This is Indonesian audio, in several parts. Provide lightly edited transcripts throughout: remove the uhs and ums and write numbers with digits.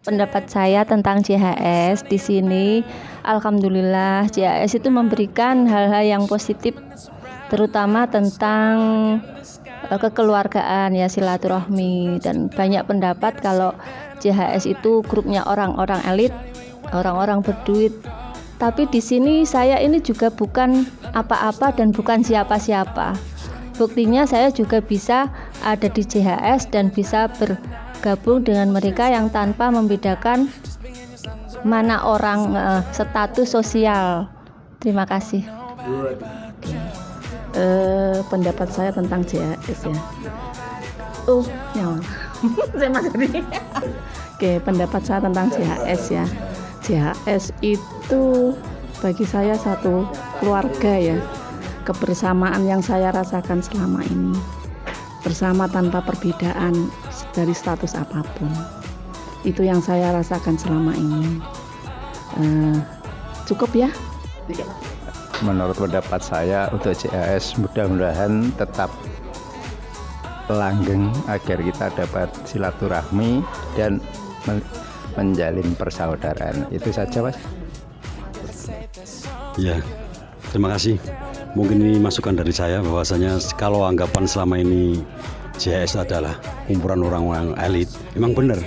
Pendapat saya tentang CHS di sini, alhamdulillah CHS itu memberikan hal-hal yang positif, terutama tentang kekeluargaan ya, silaturahmi, dan banyak pendapat kalau CHS itu grupnya orang-orang elit, orang-orang berduit. Tapi di sini saya ini juga bukan apa-apa dan bukan siapa-siapa. Buktinya saya juga bisa ada di CHS dan bisa bergabung dengan mereka yang tanpa membedakan mana orang status sosial. Terima kasih. Pendapat saya tentang CHS ya. Saya masih tadi. Oke, pendapat saya tentang CHS ya. CHS itu bagi saya satu keluarga ya. Kebersamaan yang saya rasakan selama ini, bersama tanpa perbedaan dari status apapun, itu yang saya rasakan selama ini. Cukup ya? Menurut pendapat saya untuk CHS mudah-mudahan tetap langgeng agar kita dapat silaturahmi dan menjalin persaudaraan. Itu saja, Mas. Ya, terima kasih. Mungkin ini masukan dari saya bahwasanya kalau anggapan selama ini CHS adalah kumpulan orang-orang elit, memang benar.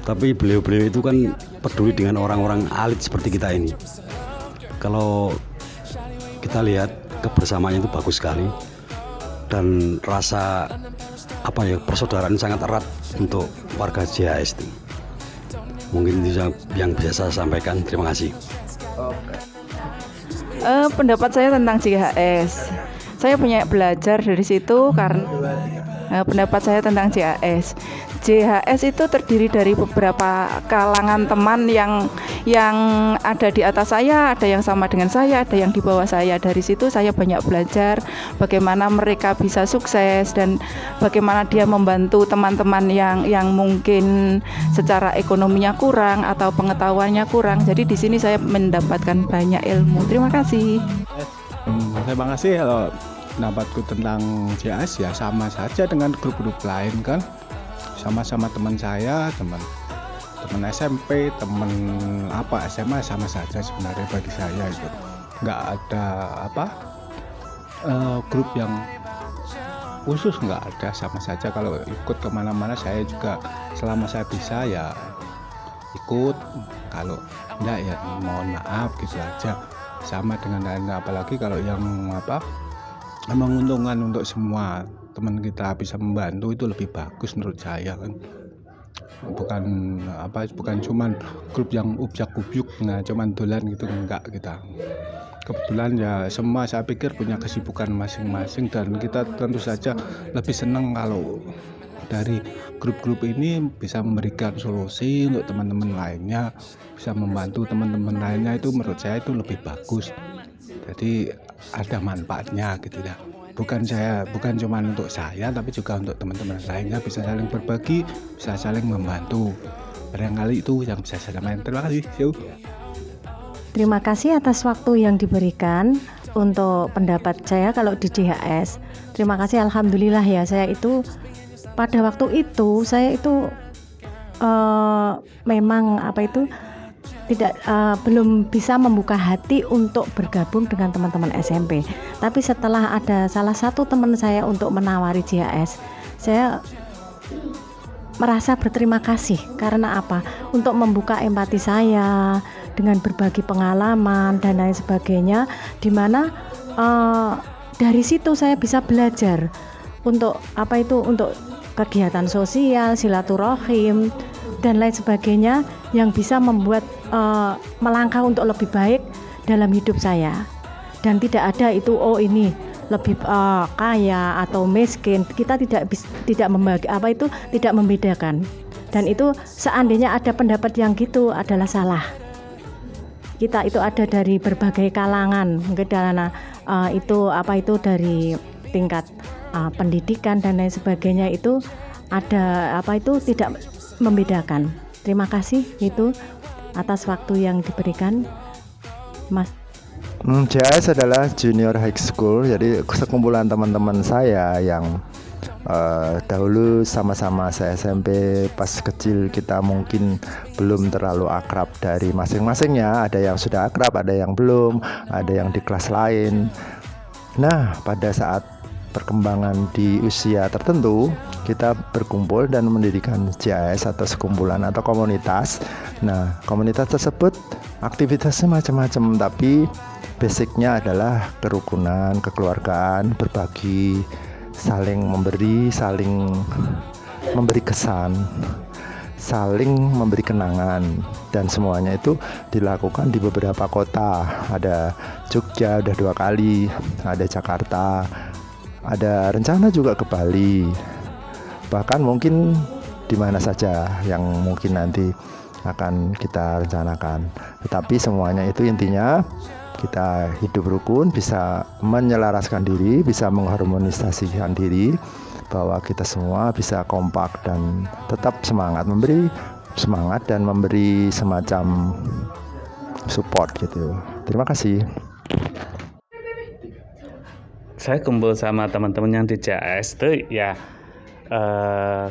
Tapi beliau-beliau itu kan peduli dengan orang-orang elit seperti kita ini. Kalau kita lihat kebersamaannya itu bagus sekali dan rasa persaudaraan sangat erat untuk warga CHS itu. Mungkin itu yang bisa saya sampaikan. Terima kasih. Pendapat saya tentang CHS, saya punya belajar dari situ karena pendapat saya tentang CHS itu terdiri dari beberapa kalangan teman yang ada di atas saya, ada yang sama dengan saya, ada yang di bawah saya. Dari situ saya banyak belajar bagaimana mereka bisa sukses dan bagaimana dia membantu teman-teman yang mungkin secara ekonominya kurang atau pengetahuannya kurang. Jadi di sini saya mendapatkan banyak ilmu. Terima kasih. Terima kasih. Kalau pendapatku tentang CHS ya sama saja dengan grup-grup lain kan. Sama-sama teman saya, teman SMP, teman SMA sama saja sebenarnya bagi saya itu. Nggak ada grup yang khusus, nggak ada, sama saja. Kalau ikut kemana-mana saya juga selama saya bisa ya ikut, kalau enggak ya mohon maaf gitu aja. Sama dengan lainnya, apalagi kalau yang menguntungkan untuk semua teman kita bisa membantu, itu lebih bagus menurut saya kan. Bukan cuman grup yang ubyak-ubyuk, cuman dolan gitu, enggak kita. Kebetulan ya semua saya pikir punya kesibukan masing-masing dan kita tentu saja lebih senang kalau dari grup-grup ini bisa memberikan solusi untuk teman-teman lainnya, bisa membantu teman-teman lainnya, itu menurut saya itu lebih bagus. Jadi ada manfaatnya gitu ya. Bukan cuma untuk saya, tapi juga untuk teman-teman lainnya, bisa saling berbagi, bisa saling membantu. Barangkali itu yang bisa saya sampaikan. Terima kasih. Terima kasih atas waktu yang diberikan untuk pendapat saya kalau di CHS. Terima kasih, alhamdulillah ya, saya itu pada waktu itu saya itu memang belum bisa membuka hati untuk bergabung dengan teman-teman SMP. Tapi setelah ada salah satu teman saya untuk menawari CHS, saya merasa berterima kasih. Karena apa? Untuk membuka empati saya dengan berbagi pengalaman dan lain sebagainya, dimana dari situ saya bisa belajar untuk untuk kegiatan sosial, silaturahim dan lain sebagainya yang bisa membuat melangkah untuk lebih baik dalam hidup saya. Dan tidak ada itu ini lebih kaya atau miskin. Kita tidak membagi tidak membedakan. Dan itu seandainya ada pendapat yang gitu adalah salah. Kita itu ada dari berbagai kalangan, mungkin itu dari tingkat pendidikan dan lain sebagainya, itu ada tidak membedakan. Terima kasih itu atas waktu yang diberikan, Mas. JS adalah Junior High School, jadi sekumpulan teman-teman saya yang Dahulu sama-sama saya SMP pas kecil kita mungkin belum terlalu akrab dari masing-masingnya, ada yang sudah akrab, ada yang belum, ada yang di kelas lain. Nah, pada saat perkembangan di usia tertentu kita berkumpul dan mendirikan JAS atau sekumpulan atau komunitas. Nah, komunitas tersebut aktivitasnya macam-macam, tapi basicnya adalah kerukunan, kekeluargaan, berbagi, saling memberi kesan, saling memberi kenangan, dan semuanya itu dilakukan di beberapa kota. Ada Jogja udah 2 kali, ada Jakarta, ada rencana juga ke Bali, bahkan mungkin di mana saja yang mungkin nanti akan kita rencanakan. Tetapi semuanya itu intinya kita hidup rukun, bisa menyelaraskan diri, bisa mengharmonisasikan diri, bahwa kita semua bisa kompak dan tetap memberi semangat dan memberi semacam support gitu. Terima kasih. Saya kumpul sama teman-teman yang di JAS itu ya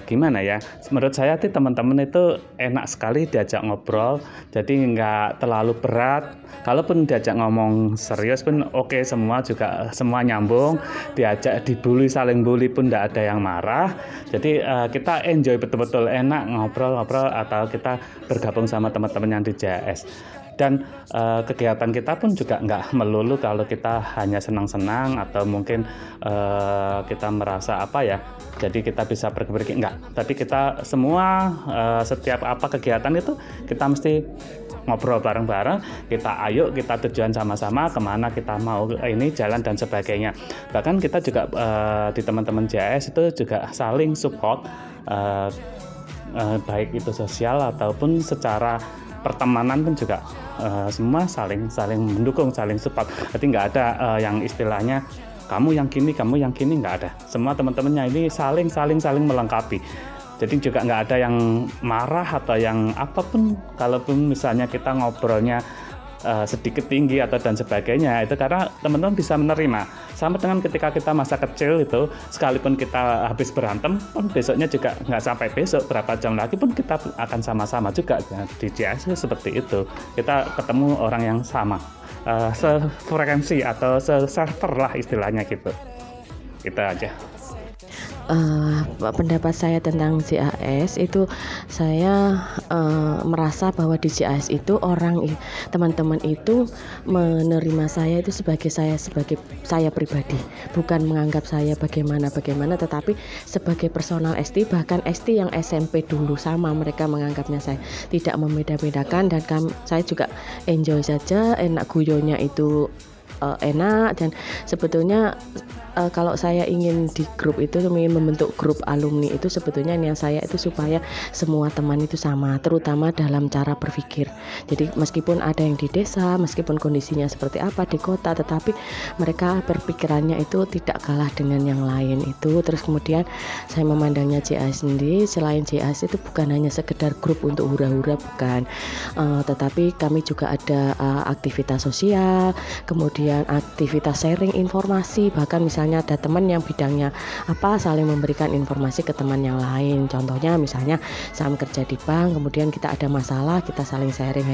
gimana ya, menurut saya tuh teman-teman itu enak sekali diajak ngobrol, jadi nggak terlalu berat. Kalaupun diajak ngomong serius pun oke, semua nyambung, diajak dibully, saling bully pun nggak ada yang marah. Jadi kita enjoy betul-betul, enak ngobrol-ngobrol atau kita bergabung sama teman-teman yang di JAS. Dan kegiatan kita pun juga nggak melulu kalau kita hanya senang-senang atau mungkin kita merasa jadi kita bisa pergi-pergi, enggak. Tapi kita semua setiap kegiatan itu kita mesti ngobrol bareng-bareng, kita tujuan sama-sama kemana kita mau ini jalan dan sebagainya. Bahkan kita juga di teman-teman JAS itu juga saling support, baik itu sosial ataupun secara pertemanan pun juga semua saling mendukung, saling support. Jadi nggak ada yang istilahnya kamu yang gini, nggak ada. Semua teman-temannya ini saling melengkapi. Jadi juga nggak ada yang marah atau yang apapun. Kalaupun misalnya kita ngobrolnya sedikit tinggi atau dan sebagainya, itu karena teman-teman bisa menerima. Sama dengan ketika kita masa kecil itu, sekalipun kita habis berantem pun besoknya juga nggak sampai besok, berapa jam lagi pun kita akan sama-sama juga. Di JAS seperti itu, kita ketemu orang yang sama, sefrekuensi atau se-server lah istilahnya gitu. Itu aja. Pendapat saya tentang JAS itu, saya merasa bahwa di JAS itu teman-teman itu menerima saya itu sebagai saya pribadi, bukan menganggap saya bagaimana, tetapi sebagai personal ST. Bahkan ST yang SMP dulu sama, mereka menganggapnya saya tidak membeda-bedakan, dan saya juga enjoy saja, enak guyonya itu enak. Dan sebetulnya kalau saya ingin di grup itu, ingin membentuk grup alumni itu, sebetulnya niat saya itu supaya semua teman itu sama, terutama dalam cara berpikir. Jadi meskipun ada yang di desa, meskipun kondisinya seperti apa di kota, tetapi mereka berpikirannya itu tidak kalah dengan yang lain itu. Terus kemudian saya memandangnya JAS sendiri, selain JAS itu bukan hanya sekedar grup untuk hura-hura, bukan, tetapi kami juga ada aktivitas sosial, kemudian aktivitas sharing informasi. Bahkan misalnya ada teman yang bidangnya saling memberikan informasi ke teman yang lain. Contohnya misalnya saya kerja di bank, kemudian kita ada masalah, kita saling sharing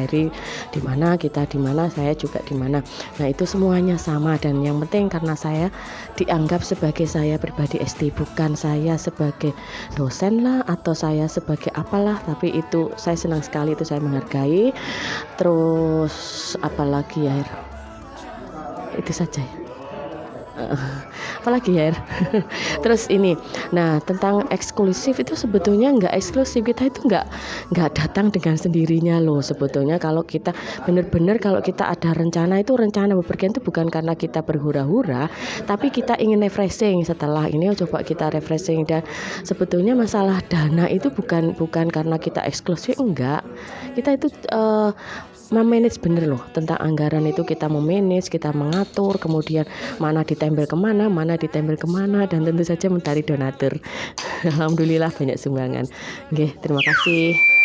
di mana kita, di mana saya juga di mana. Nah, itu semuanya sama, dan yang penting karena saya dianggap sebagai saya pribadi ST, bukan saya sebagai dosen lah atau saya sebagai apalah, tapi itu saya senang sekali, itu saya menghargai. Terus apalagi ya, itu saja ya. Apalagi ya. Terus ini, nah tentang eksklusif itu sebetulnya nggak eksklusif, kita itu nggak datang dengan sendirinya loh. Sebetulnya kalau kita benar-benar kalau kita ada rencana bepergian itu bukan karena kita berhura-hura, tapi kita ingin refreshing. Setelah ini coba kita refreshing. Dan sebetulnya masalah dana itu bukan karena kita eksklusif, enggak. Kita itu memanage bener loh, tentang anggaran itu kita memanage, kita mengatur, kemudian mana ditempel kemana, dan tentu saja mencari donatur. Alhamdulillah banyak sumbangan. Oke, terima kasih.